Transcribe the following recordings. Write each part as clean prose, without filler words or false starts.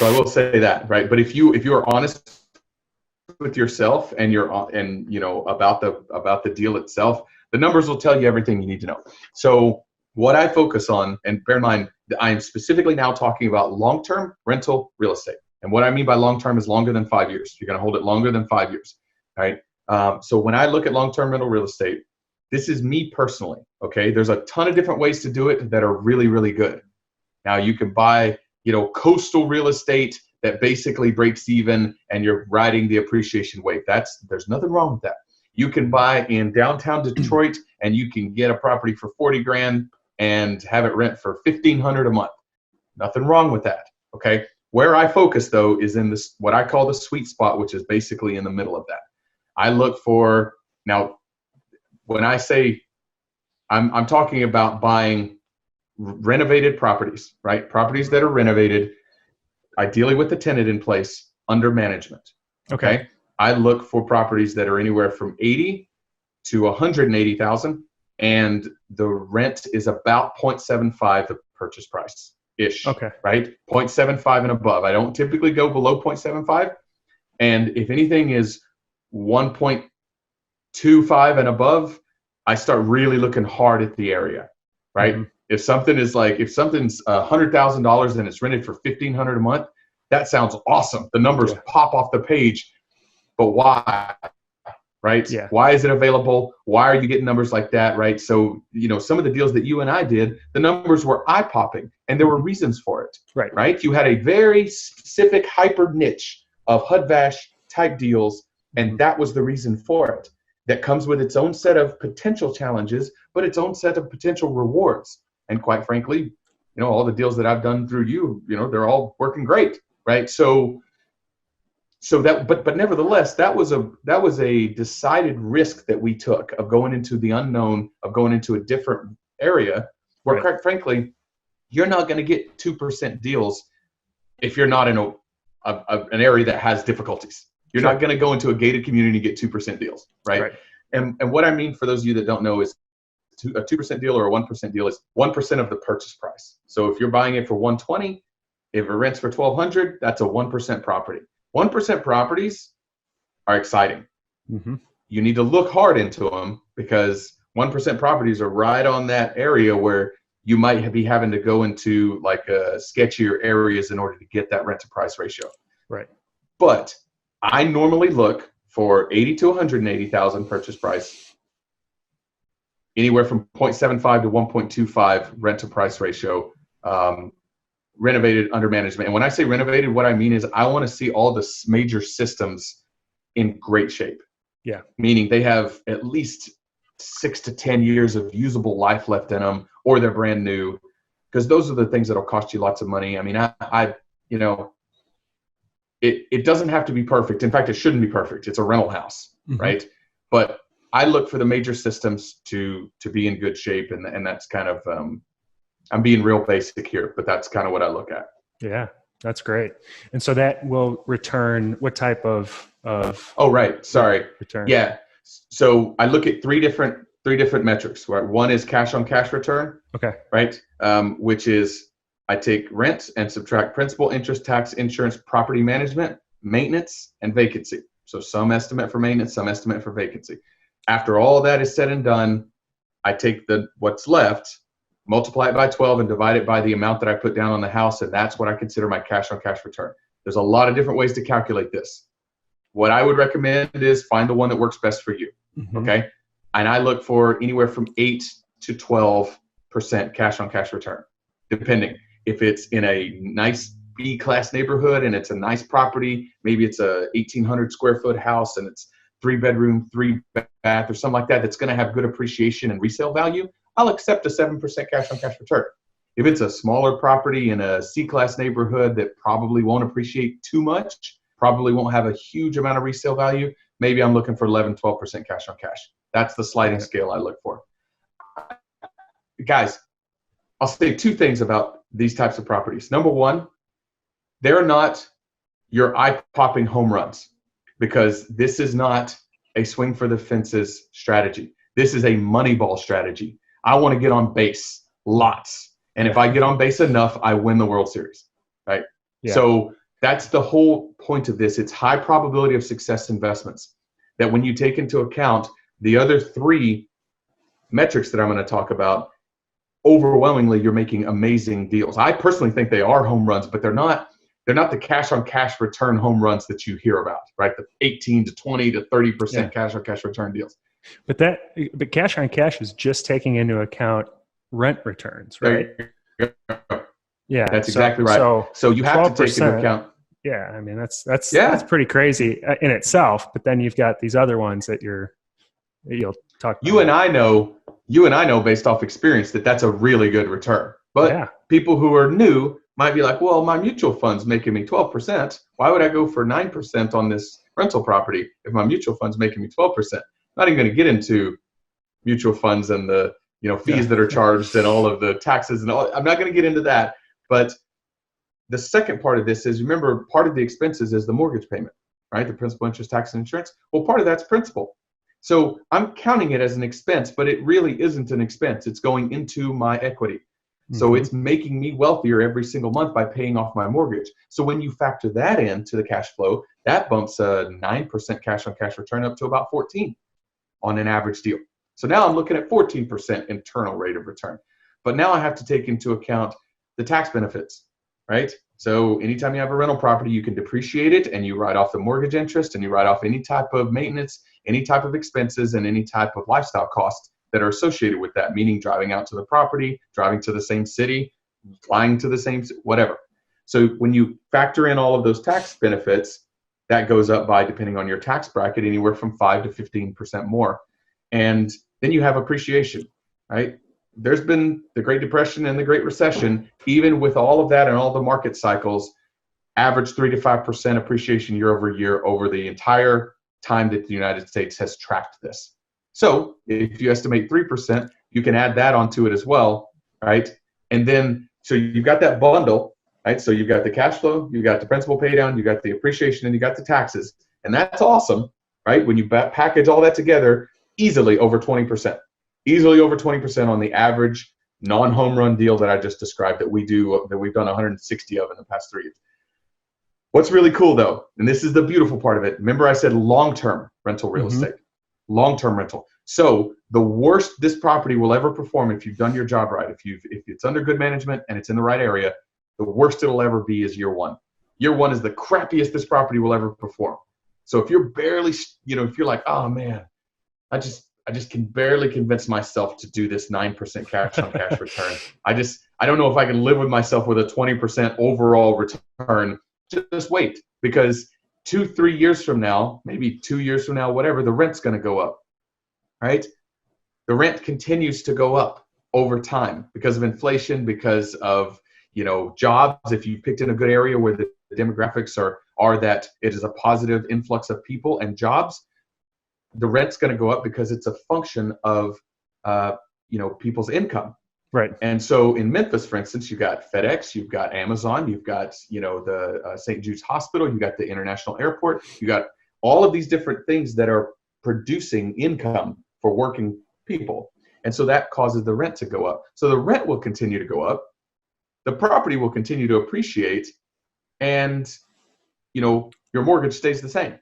So I will say that, right? But if you are honest with yourself and about the deal itself, the numbers will tell you everything you need to know. So what I focus on, and bear in mind, I am specifically now talking about long-term rental real estate. And what I mean by long-term is longer than 5 years. You're going to hold it longer than 5 years, right? So when I look at long-term rental real estate, this is me personally, okay? There's a ton of different ways to do it that are really, really good. Now you can buy, coastal real estate that basically breaks even and you're riding the appreciation wave. There's nothing wrong with that. You can buy in downtown Detroit and you can get a property for 40 grand and have it rent for $1,500 a month. Nothing wrong with that, okay? Where I focus though is in this, what I call the sweet spot, which is basically in the middle of that. I look for, now when I say I'm talking about buying renovated properties, right? Properties that are renovated, ideally with the tenant in place, under management. Okay. I look for properties that are anywhere from 80 to 180,000, and the rent is about 0.75 the purchase price ish. Okay. Right? 0.75 and above. I don't typically go below 0.75. And if anything is 1.25 and above, I start really looking hard at the area, right? Mm-hmm. If something's $100,000 and it's rented for $1,500 a month, that sounds awesome. The numbers pop off the page, but why? Right? Yeah. Why is it available? Why are you getting numbers like that? Right? So, some of the deals that you and I did, the numbers were eye-popping, and there were reasons for it. Right? Right? You had a very specific hyper niche of HUD-VASH type deals, and that was the reason for it. That comes with its own set of potential challenges, but its own set of potential rewards. And quite frankly, all the deals that I've done through you, they're all working great, right? So that, but nevertheless, that was a decided risk that we took of going into the unknown, of going into a different area where, quite frankly, you're not going to get 2% deals if you're not in an area that has difficulties. You're not going to go into a gated community and get 2% deals, right? And what I mean, for those of you that don't know, is a 2% deal or a 1% deal is 1% of the purchase price. So if you're buying it for $120, if it rents for $1,200, that's a 1% property. 1% properties are exciting. Mm-hmm. You need to look hard into them, because 1% properties are right on that area where you might be having to go into like sketchier areas in order to get that rent to price ratio. Right. But I normally look for 80 to 180,000 purchase price, anywhere from 0.75 to 1.25 rent to price ratio, renovated under management. And when I say renovated, what I mean is I want to see all the major systems in great shape. Yeah. Meaning they have at least 6 to 10 years of usable life left in them, or they're brand new, because those are the things that'll cost you lots of money. I mean, it doesn't have to be perfect. In fact, it shouldn't be perfect. It's a rental house, right? But I look for the major systems to be in good shape, and that's kind of I'm being real basic here, but that's kind of what I look at. Yeah, that's great. And so that will return what type of oh, right. Sorry. Return? Yeah. So I look at three different metrics. Right? One is cash on cash return. Okay. Right. Which is I take rent and subtract principal, interest, tax, insurance, property management, maintenance, and vacancy. So some estimate for maintenance, some estimate for vacancy. After all that is said and done, I take what's left, multiply it by 12, and divide it by the amount that I put down on the house, and that's what I consider my cash on cash return. There's a lot of different ways to calculate this. What I would recommend is find the one that works best for you. Mm-hmm. Okay. And I look for anywhere from 8 to 12% cash on cash return, depending. If it's in a nice B-class neighborhood and it's a nice property, maybe it's a 1,800 square foot house and it's 3 bedroom, 3 bath or something like that, that's going to have good appreciation and resale value, I'll accept a 7% cash on cash return. If it's a smaller property in a C-class neighborhood that probably won't appreciate too much, probably won't have a huge amount of resale value, maybe I'm looking for 11, 12% cash on cash. That's the sliding scale I look for. Guys, I'll say 2 things about these types of properties. Number one, they're not your eye-popping home runs, because this is not a swing for the fences strategy. This is a money ball strategy. I want to get on base lots. And if I get on base enough, I win the World Series, right? Yeah. So That's the whole point of this. It's high probability of success investments that when you take into account the other three metrics that I'm going to talk about, overwhelmingly you're making amazing deals. I personally think they are home runs, but they're not the cash on cash return home runs that you hear about, right? The 18 to 20 to 30% cash on cash return deals. But cash on cash is just taking into account rent returns, right? Yeah, that's exactly right. So you have to take into account. Yeah, I mean that's pretty crazy in itself. But then you've got these other ones that you'll talk about. You and I know based off experience that that's a really good return. But people who are new might be like, well, my mutual fund's making me 12%. Why would I go for 9% on this rental property if my mutual fund's making me 12%? I'm not even going to get into mutual funds and the fees that are charged and all of the taxes and all. I'm not going to get into that. But the second part of this is, remember, part of the expenses is the mortgage payment, right? The principal, interest, tax, and insurance. Well, part of that's principal. So I'm counting it as an expense, but it really isn't an expense. It's going into my equity. So it's making me wealthier every single month by paying off my mortgage. So when you factor that into the cash flow, that bumps a 9% cash on cash return up to about 14 on an average deal. So now I'm looking at 14% internal rate of return. But now I have to take into account the tax benefits, right? So anytime you have a rental property, you can depreciate it and you write off the mortgage interest and you write off any type of maintenance, any type of expenses, and any type of lifestyle costs that are associated with that, meaning driving out to the property, driving to the same city, flying to the same, whatever. So when you factor in all of those tax benefits, that goes up by, depending on your tax bracket, anywhere from 5 to 15% more. And then you have appreciation, right? There's been the Great Depression and the Great Recession. Even with all of that and all the market cycles, average 3 to 5% appreciation year over year over the entire time that the United States has tracked this. So if you estimate 3%, you can add that onto it as well, right? And then, so you've got that bundle, right? So you've got the cash flow, you've got the principal pay down, you got the appreciation, and you got the taxes. And that's awesome, right? When you package all that together, easily over 20%. Easily over 20% on the average non-home run deal that I just described that we've done 160 of in the past 3 years. What's really cool though, and this is the beautiful part of it, remember I said long-term rental real estate. Long-term rental. So the worst this property will ever perform, if you've done your job right, if it's under good management and it's in the right area, the worst it'll ever be is year one. Year one is the crappiest this property will ever perform. So if you're barely, if you're like, oh man, I just can barely convince myself to do this 9% cash on cash return. I don't know if I can live with myself with a 20% overall return. Just wait, because 2-3 years from now, maybe 2 years from now, whatever, the rent's going to go up, right? The rent continues to go up over time because of inflation, because of, jobs. If you picked in a good area where the demographics are that it is a positive influx of people and jobs, the rent's going to go up because it's a function of, people's income. Right. And so in Memphis, for instance, you've got FedEx, you've got Amazon, you've got, the St. Jude's Hospital, you've got the International Airport, you got all of these different things that are producing income for working people. And so that causes the rent to go up. So the rent will continue to go up. The property will continue to appreciate, and, your mortgage stays the same.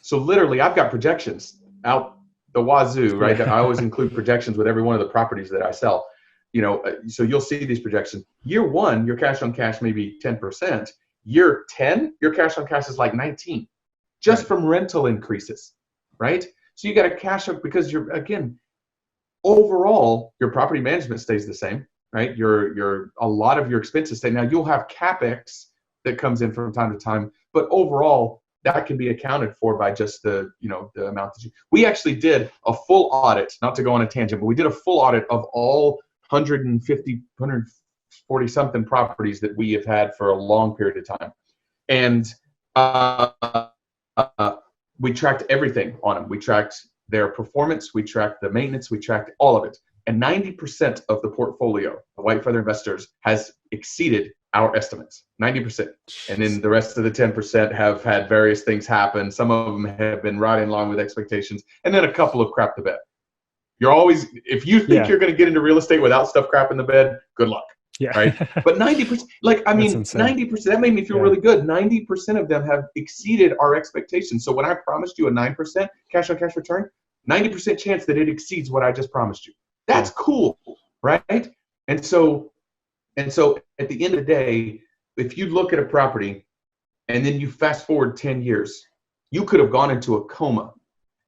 So literally, I've got projections out the wazoo, right? That I always include projections with every one of the properties that I sell. So you'll see these projections. Year one, your cash on cash may be 10%. Year 10, your cash on cash is like 19, just from rental increases, right? So you got to cash up because overall, your property management stays the same, right? A lot of your expenses stay. Now you'll have CapEx that comes in from time to time, but overall, that can be accounted for by just the amount that we actually did a full audit, not to go on a tangent, but we did a full audit of all 140 something properties that we have had for a long period of time. And we tracked everything on them. We tracked their performance, we tracked the maintenance, we tracked all of it. And 90% of the portfolio of White Feather Investors has exceeded our estimates, 90%. And then the rest of the 10% have had various things happen. Some of them have been right in line with expectations, and then a couple of crap the bed. You're always, if you think you're going to get into real estate without stuff crap in the bed, good luck. Yeah. Right. But 90%, like, I mean, 90%, that made me feel really good. 90% of them have exceeded our expectations. So when I promised you a 9% cash on cash return, 90% chance that it exceeds what I just promised you. That's cool. Right. And so at the end of the day, if you look at a property and then you fast forward 10 years, you could have gone into a coma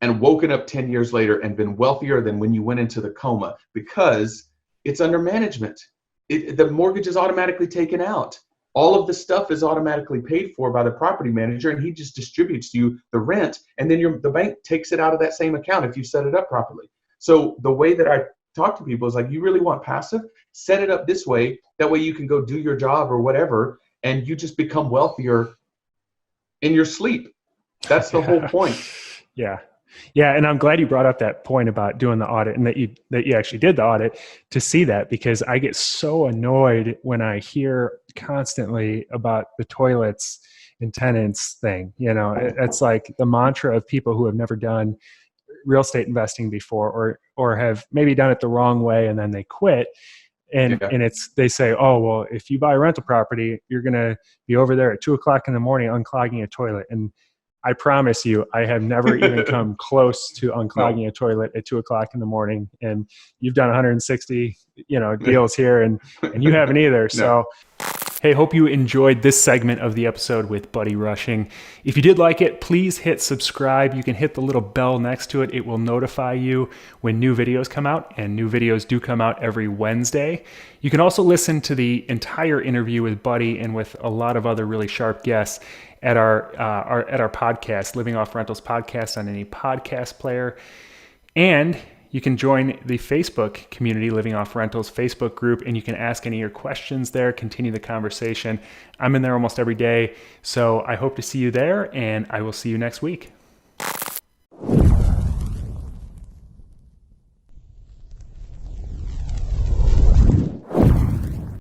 and woken up 10 years later and been wealthier than when you went into the coma, because it's under management. The mortgage is automatically taken out. All of the stuff is automatically paid for by the property manager, and he just distributes you the rent, and then the bank takes it out of that same account if you set it up properly. So the way that I talk to people is like, you really want passive? Set it up this way. That way you can go do your job or whatever, and you just become wealthier in your sleep. That's the whole point. Yeah. Yeah. And I'm glad you brought up that point about doing the audit, and that you actually did the audit to see that, because I get so annoyed when I hear constantly about the toilets and tenants thing. You know, it's like the mantra of people who have never done real estate investing before, or have maybe done it the wrong way and then they quit. And they say, oh, well, if you buy a rental property, you're going to be over there at 2:00 in the morning unclogging a toilet. And I promise you, I have never even come close to unclogging a toilet at 2:00 in the morning. And you've done 160, deals here, and you haven't either. So, hey, hope you enjoyed this segment of the episode with Buddy Rushing. If you did like it, please hit subscribe. You can hit the little bell next to it. It will notify you when new videos come out, and new videos do come out every Wednesday. You can also listen to the entire interview with Buddy and with a lot of other really sharp guests at our podcast, Living Off Rentals podcast, on any podcast player. And you can join the Facebook community, Living Off Rentals Facebook group, and you can ask any of your questions there, continue the conversation. I'm in there almost every day, so I hope to see you there, and I will see you next week.